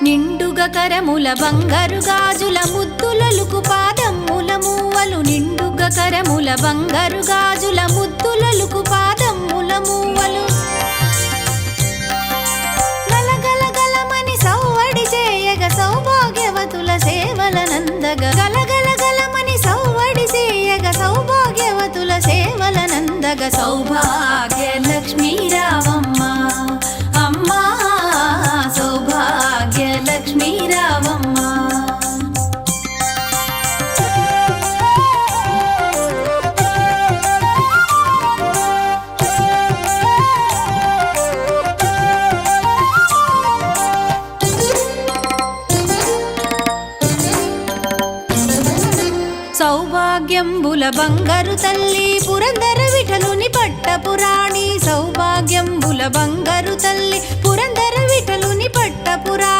నిండుగా కరముల బంగారు గాజుల ముద్దులలుకు పాదమ్ముల మూవలు నిండుగా కరముల బంగారు గాజుల ముద్దులలుకు పాదమ్ముల మూవలు గలగల గలమని సౌవడి చేయగ సౌభాగ్యవతుల సేవలనందగ గలగల గలమని సౌవడి చేయగ సౌభాగ్యవతుల సేవలనందగ సౌభాగ్య లక్ష్మీ రావమ్మ అమ్మా సౌభాగ్య లక్ష్మీ రావమ్మ సౌభాగ్యంబుల బంగారు తల్లి పురందర విఠలుని పట్టపురాణి సౌభాగ్యంబుల బంగారు తల్లి పురందర విఠలుని పట్టపురాణి